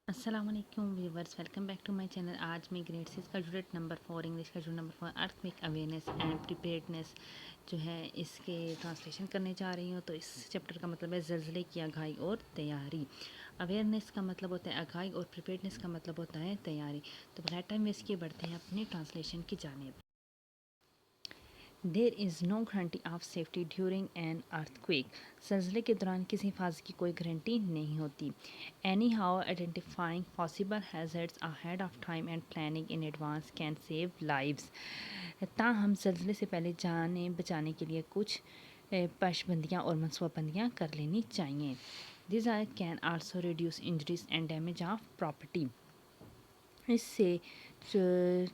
السلام علیکم viewers, welcome back to my channel. آج میں گریڈ 6 کا یونٹ نمبر 4 انگلش کا unit number 4 earthquake awareness and preparedness جو ہے اس کے ٹرانسلیشن کرنے جا رہی ہوں۔ تو اس چیپٹر کا مطلب ہے زلزلے کی آگاہی اور تیاری۔ اویئرنیس کا مطلب ہوتا ہے آگاہی اور پریپیئرڈنیس کا مطلب ہوتا ہے تیاری۔ تو بغیر ٹائم ویسٹ کیے بڑھتے ہیں اپنی ٹرانسلیشن کی جانب۔ There is no guarantee of safety during an earthquake. زلزلے کے دوران کسی حفاظت کی کوئی گارنٹی نہیں ہوتی۔ Any how identifying possible hazards ahead of time and planning in advance can save lives. تاہم زلزلے سے پہلے جانیں بچانے کے لیے کچھ پیش بندیاں اور منصوبہ بندیاں کر لینی چاہیے۔ These are can also reduce injuries and damage of property. اس سے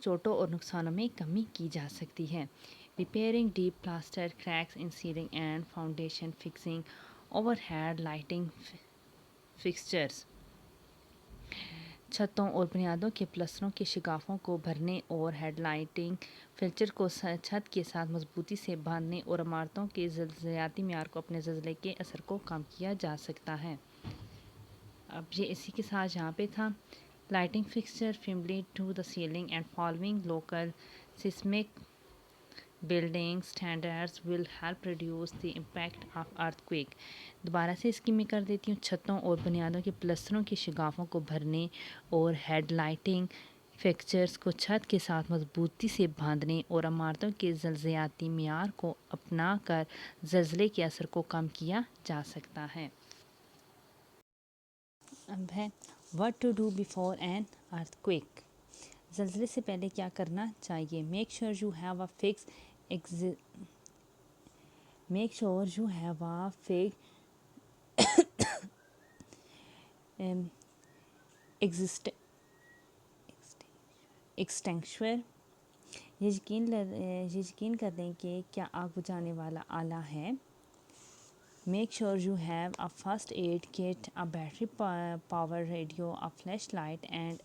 چوٹوں اور نقصانوں میں کمی کی جا سکتی ہے۔ Repairing deep plaster cracks in ceiling and foundation, fixing overhead lighting fixtures. چھتوں اور بنیادوں کے پلستروں کے شگافوں کو بھرنے اور ہیڈ لائٹنگ فکسچر کو چھت کے ساتھ مضبوطی سے باندھنے اور عمارتوں کے زلزلیاتی معیار کو اپنے زلزلے کے اثر کو کم کیا جا سکتا ہے۔ اب یہ اسی کے ساتھ یہاں پہ تھا lighting fixture firmly to the ceiling and following local seismic building standards will help reduce the impact of earthquake۔ دوبارہ سے اس کی میں کر دیتی ہوں۔ چھتوں اور بنیادوں کے پلستروں کی شگافوں کو بھرنے اور ہیڈ لائٹنگ فکسچرز کو چھت کے ساتھ مضبوطی سے باندھنے اور عمارتوں کے زلزلیاتی معیار کو اپنا کر زلزلے کے اثر کو کم کیا جا سکتا ہے۔ اب ہے what to do before an earthquake۔ زلزلے سے پہلے کیا کرنا چاہیے۔ make sure you have a fixed extinguisher۔ یہ یقین کر دیں کہ کیا آگ بجھانے والا آلہ ہے۔ Make sure you have a first aid kit, a battery power radio, a flashlight and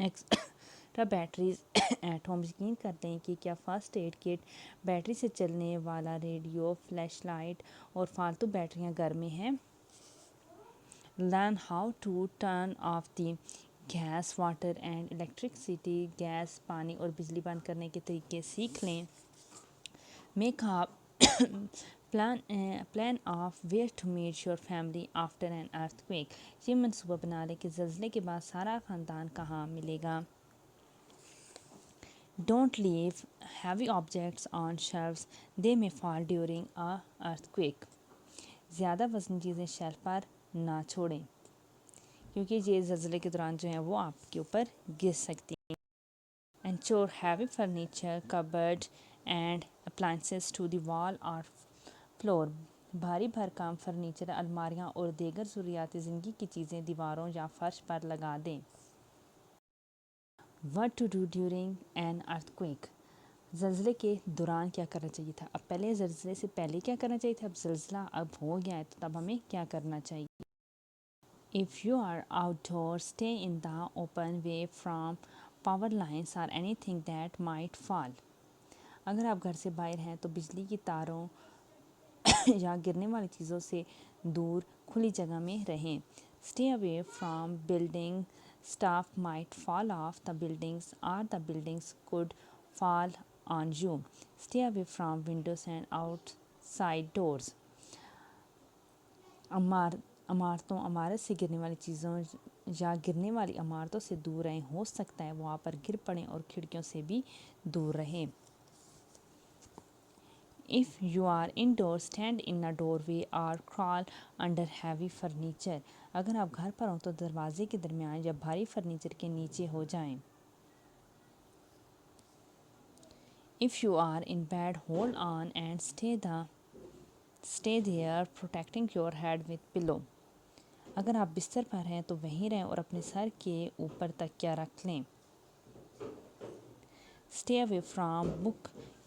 extra batteries at home۔ یقین کرتے ہیں کہ کیا فرسٹ ایڈ کٹ، بیٹری سے چلنے والا ریڈیو، فلیش لائٹ اور فالتو بیٹریاں گھر میں ہیں۔ Learn how to turn off the gas, water and electricity۔ Gas, پانی اور بجلی بند کرنے کے طریقے سیکھ لیں۔ Make a plan of where to meet your family after an earthquake۔ یہ منصوبہ بنا لیں کہ زلزلے کے بعد سارا خاندان کہاں ملے گا۔ Don't leave heavy objects on shelves, they may fall during a earthquake۔ زیادہ وزنی چیزیں شیلف پر نہ چھوڑیں کیونکہ یہ زلزلے کے دوران جو ہیں وہ آپ کے اوپر گر سکتی ہیں۔ Ensure heavy furniture, cupboard and appliances to the wall or floor۔ بھاری بھرکم فرنیچر، الماریاں اور دیگر ضروریات زندگی کی چیزیں دیواروں یا فرش پر لگا دیں۔ What to do during an earthquake۔ زلزلے کے دوران کیا کرنا چاہیے تھا۔ اب پہلے زلزلے سے پہلے کیا کرنا چاہیے تھا، اب زلزلہ اب ہو گیا ہے تو تب ہمیں کیا کرنا چاہیے۔ If you are outdoors, stay in the open way from power lines or anything that might fall۔ اگر آپ گھر سے باہر ہیں تو بجلی کی تاروں یا گرنے والی چیزوں سے دور کھلی جگہ میں رہیں۔ Stay away from building stuff might fall off the buildings or the buildings could fall on you۔ Stay away from windows and outside doors۔ عمارت سے گرنے والی چیزوں یا گرنے والی عمارتوں سے دور رہیں، ہو سکتا ہے وہاں پر گر پڑیں، اور کھڑکیوں سے بھی دور رہیں۔ If you are indoors, stand in a doorway or crawl under heavy furniture۔ اگر آپ گھر پر ہوں تو دروازے کے درمیان یا بھاری فرنیچر کے نیچے ہو جائیں۔ If you are in bed, hold on and stay there protecting your head with pillow۔ اگر آپ بستر پر ہیں تو وہیں رہیں اور اپنے سر کے اوپر تکیہ رکھ لیں۔ Stay away from book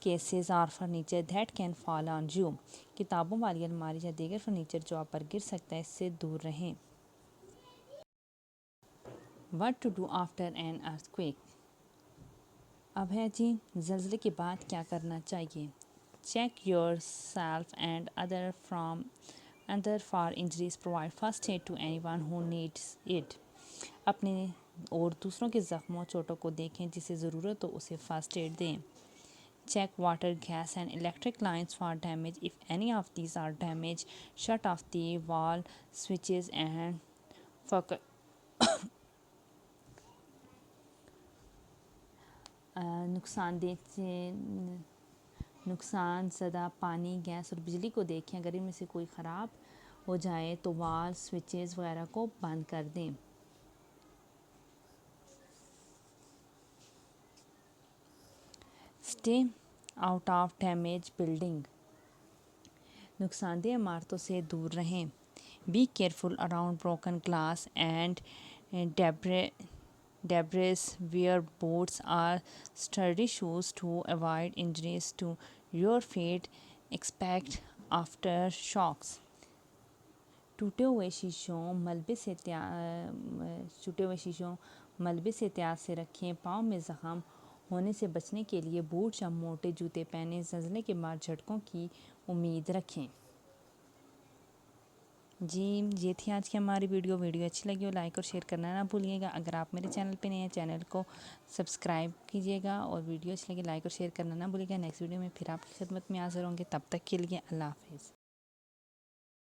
cases or furniture that can fall on you۔ کتابوں والی الماری یا دیگر فرنیچر جو آپ پر گر سکتا ہے اس سے دور رہیں۔ What to do after an earthquake۔ اب ہے جی زلزلے کے بعد کیا کرنا چاہیے۔ Check yourself and other for injuries, provide first aid to anyone who needs it۔ اپنے اور دوسروں کے زخموں چوٹوں کو دیکھیں، جسے ضرورت ہو اسے فرسٹ ایڈ دیں۔ Check water, gas and electric lines for damage. If any of these are damaged, shut off the wall switches and نقصان زدہ پانی، گیس اور بجلی کو دیکھیں، اگر ان میں سے کوئی خراب ہو جائے تو وال سوئچز وغیرہ کو بند کر دیں۔ Stay out of damage building, نقصان دہ عمارتوں سے دور رہیں۔ Be careful around broken glass and debris, wear boots اور sturdy shoes to avoid injuries to your feet, expect aftershocks. ٹوٹے ہوئے شیشوں ملبے سے احتیاط سے رکھیں۔ پاؤں میں زخم ہونے سے بچنے کے لیے بوٹ یا موٹے جوتے پہنیں۔ زلزلے کے بعد جھٹکوں کی امید رکھیں۔ جی یہ تھی آج کی ہماری ویڈیو اچھی لگی ہو لائک اور شیئر کرنا نہ بھولیے گا۔ اگر آپ میرے چینل پہ نئے ہیں چینل کو سبسکرائب کیجیے گا، اور ویڈیو اچھی لگی لائک اور شیئر کرنا نہ بھولیے گا۔ نیکسٹ ویڈیو میں پھر آپ کی خدمت میں حاضر ہوں گے، تب تک کے لیے اللہ حافظ۔